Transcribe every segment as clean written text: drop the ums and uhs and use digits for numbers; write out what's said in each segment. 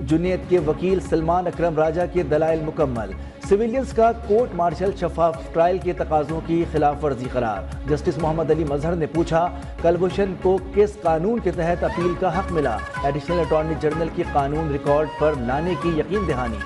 جنید کے وکیل سلمان اکرم راجہ کے دلائل مکمل، سویلینز کا کورٹ مارشل شفاف ٹرائل کے تقاضوں کی خلاف ورزی قرار۔ جسٹس محمد علی مظہر نے پوچھا کلبھوشن کو کس قانون کے تحت اپیل کا حق ملا؟ ایڈیشنل اٹارنی جنرل کی قانون ریکارڈ پر لانے کی یقین دہانی۔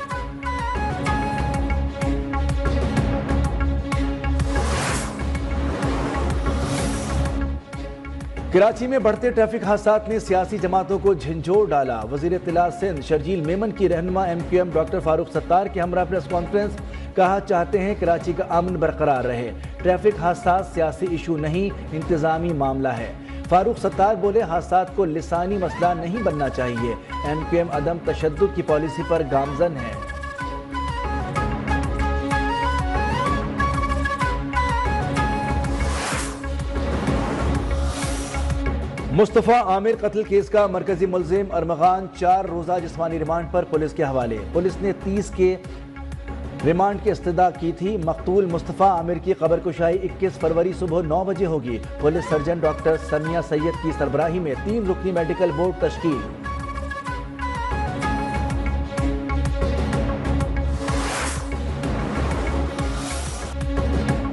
کراچی میں بڑھتے ٹریفک حادثات نے سیاسی جماعتوں کو جھنجھوڑ ڈالا۔ وزیر اطلاع سندھ شرجیل میمن کی رہنما M Q M doctor Farooq Sattar کے ہمراہ پریس کانفرنس، کہا چاہتے ہیں کراچی کا امن برقرار رہے، ٹریفک حادثات سیاسی ایشو نہیں، انتظامی معاملہ ہے۔ فاروق ستار بولے حادثات کو لسانی مسئلہ نہیں بننا چاہیے، ایم کیو ایم عدم تشدد کی پالیسی پر گامزن ہے۔ مصطفیٰ عامر قتل کیس کا مرکزی ملزم ارمغان 4 روزہ جسمانی ریمانڈ پر پولیس کے حوالے۔ پولیس نے 30 کے ریمانڈ کی استدعا کی تھی۔ مقتول مصطفیٰ عامر کی قبر کشائی 21 فروری صبح 9 بجے ہوگی۔ پولیس سرجن ڈاکٹر سمیہ سید کی سربراہی میں 3 رکنی میڈیکل بورڈ تشکیل۔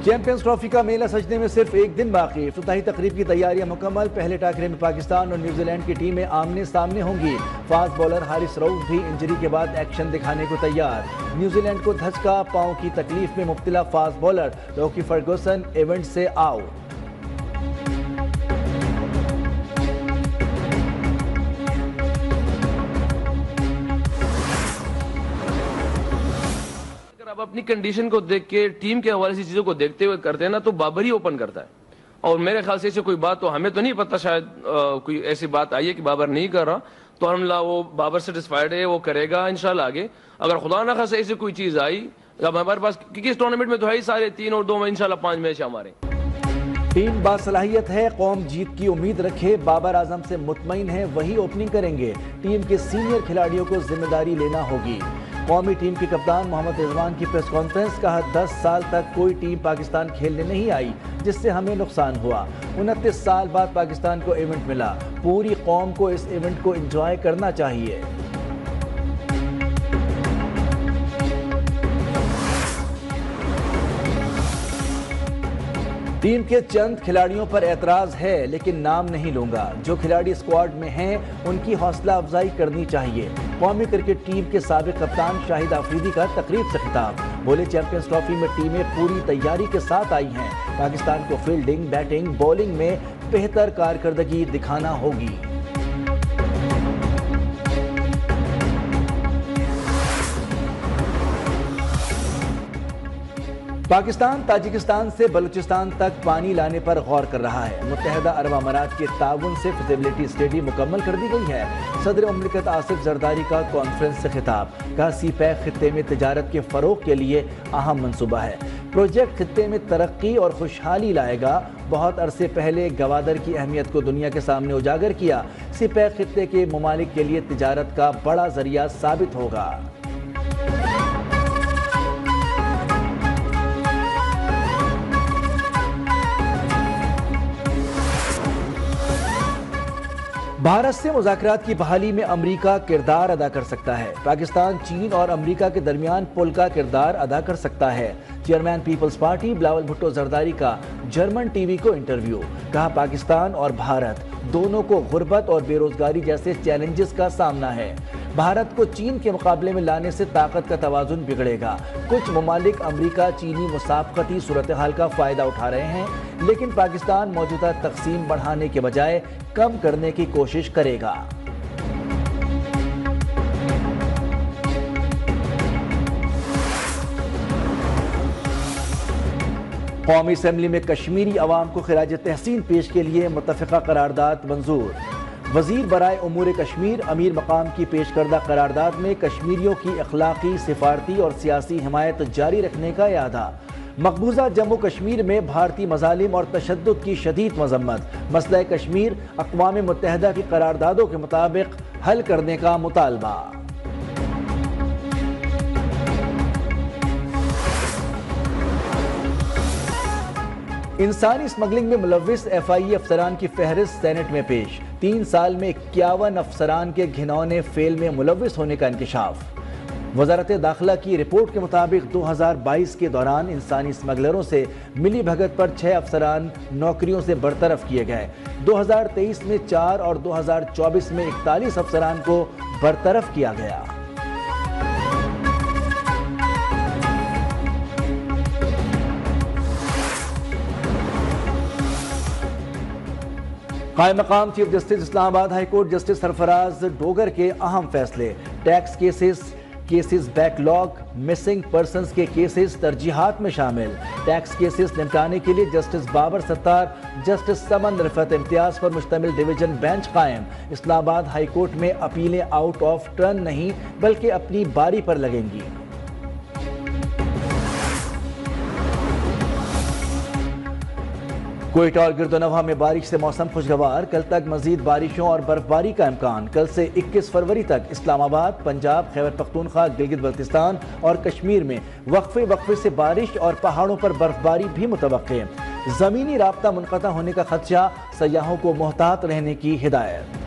چیمپئنز ٹرافی کا میلہ سجنے میں صرف ایک دن باقی، افتتاحی تقریب کی تیاریاں مکمل۔ پہلے ٹاکرے میں پاکستان اور نیوزی لینڈ کی ٹیمیں آمنے سامنے ہوں گی۔ فاسٹ بولر حارث رؤف بھی انجری کے بعد ایکشن دکھانے کو تیار۔ نیوزی لینڈ کو دھچکا، پاؤں کی تکلیف میں مبتلا فاسٹ بولر لوکی فرگوسن ایونٹ سے آؤٹ۔ اب اپنی کنڈیشن کو دیکھ کے ٹیم کے حوالے سے چیزوں کو دیکھتے ہوئے کرتے ہیں نا تو بابر ہی اوپن کرتا ہے، اور میرے خیال سے ایسے کوئی بات تو ہمیں تو نہیں پتا، شاید کوئی ایسی بات آئی ہے کہ بابر نہیں کر رہا، تو الحمدللہ وہ بابر سیٹسفائیڈ ہے، وہ کرے گا انشاءاللہ آگے۔ اگر خدا نہ خاصے ایسی کوئی چیز آئی، اب ہمارے پاس کیونکہ اس ٹورنامنٹ میں تو ہے ہی سارے 3 اور 2 میں انشاءاللہ 5 میچ ہمارے۔ ٹیم باصلاحیت ہے، قوم جیت کی امید رکھے، بابر اعظم سے مطمئن ہے وہی اوپننگ کریں گے، ٹیم کے سینئر کھلاڑیوں کو ذمہ داری لینا ہوگی۔ قومی ٹیم کے کپتان محمد رضوان کی پریس کانفرنس، کہا 10 سال تک کوئی ٹیم پاکستان کھیلنے نہیں آئی جس سے ہمیں نقصان ہوا، 29 سال بعد پاکستان کو ایونٹ ملا، پوری قوم کو اس ایونٹ کو انجوائے کرنا چاہیے۔ ٹیم کے چند کھلاڑیوں پر اعتراض ہے لیکن نام نہیں لوں گا، جو کھلاڑی اسکواڈ میں ہیں ان کی حوصلہ افزائی کرنی چاہیے۔ قومی کرکٹ ٹیم کے سابق کپتان شاہد آفریدی کا تقریب سے خطاب، بولے چیمپئنز ٹرافی میں ٹیمیں پوری تیاری کے ساتھ آئی ہیں، پاکستان کو فیلڈنگ، بیٹنگ، بولنگ میں بہتر کارکردگی دکھانا ہوگی۔ پاکستان تاجکستان سے بلوچستان تک پانی لانے پر غور کر رہا ہے۔ متحدہ عرب امارات کے تعاون سے فیزیبلٹی اسٹڈی مکمل کر دی گئی ہے۔ صدر مملکت آصف زرداری کا کانفرنس سے خطاب، کہا سی پیک خطے میں تجارت کے فروغ کے لیے اہم منصوبہ ہے، پروجیکٹ خطے میں ترقی اور خوشحالی لائے گا۔ بہت عرصے پہلے گوادر کی اہمیت کو دنیا کے سامنے اجاگر کیا، سی پیک خطے کے ممالک کے لیے تجارت کا بڑا ذریعہ ثابت ہوگا۔ بھارت سے مذاکرات کی بحالی میں امریکہ کردار ادا کر سکتا ہے، پاکستان چین اور امریکہ کے درمیان پل کا کردار ادا کر سکتا ہے۔ چیئرمین پیپلز پارٹی بلاول بھٹو زرداری کا جرمن ٹی وی کو انٹرویو، کہا پاکستان اور بھارت دونوں کو غربت اور بے روزگاری جیسے چیلنجز کا سامنا ہے، بھارت کو چین کے مقابلے میں لانے سے طاقت کا توازن بگڑے گا۔ کچھ ممالک امریکہ چینی مسابقتی صورتحال کا فائدہ اٹھا رہے ہیں، لیکن پاکستان موجودہ تقسیم بڑھانے کے بجائے کم کرنے کی کوشش کرے گا۔ قومی اسمبلی میں کشمیری عوام کو خراج تحسین پیش کے لیے متفقہ قرارداد منظور، وزیر برائے امور کشمیر امیر مقام کی پیش کردہ قرارداد میں کشمیریوں کی اخلاقی، سفارتی اور سیاسی حمایت جاری رکھنے کا اعادہ، مقبوضہ جموں کشمیر میں بھارتی مظالم اور تشدد کی شدید مذمت، مسئلہ کشمیر اقوام متحدہ کی قراردادوں کے مطابق حل کرنے کا مطالبہ۔ انسانی اسمگلنگ میں ملوث FIA افسران کی فہرست سینٹ میں پیش، 3 سال میں 51 افسران کے گھنونے فعل میں ملوث ہونے کا انکشاف۔ وزارت داخلہ کی رپورٹ کے مطابق 2022 کے دوران انسانی اسمگلروں سے ملی بھگت پر 6 افسران نوکریوں سے برطرف کیے گئے، 2023 میں 4 اور 2024 میں 41 افسران کو برطرف کیا گیا۔ قائم مقام chief justice Islamabad high court justice Sarfraz Dogar کے اہم فیصلے، tax cases backlog, missing persons کے کیسز ترجیحات میں شامل، ٹیکس کیسز نمٹانے کے لیے جسٹس بابر ستار، جسٹس سمن رفعت امتیاز پر مشتمل ڈویژن بینچ قائم۔ اسلام آباد ہائی کورٹ میں اپیلیں آؤٹ آف ٹرن نہیں بلکہ اپنی باری پر لگیں گی۔ کوئٹہ اور گرد و نواح میں بارش سے موسم خوشگوار، کل تک مزید بارشوں اور برف باری کا امکان۔ کل سے 21 فروری تک اسلام آباد، پنجاب، خیبر پختونخوا، گلگت بلتستان اور کشمیر میں وقفے سے بارش اور پہاڑوں پر برف باری بھی متوقع۔ زمینی رابطہ منقطع ہونے کا خدشہ، سیاحوں کو محتاط رہنے کی ہدایت۔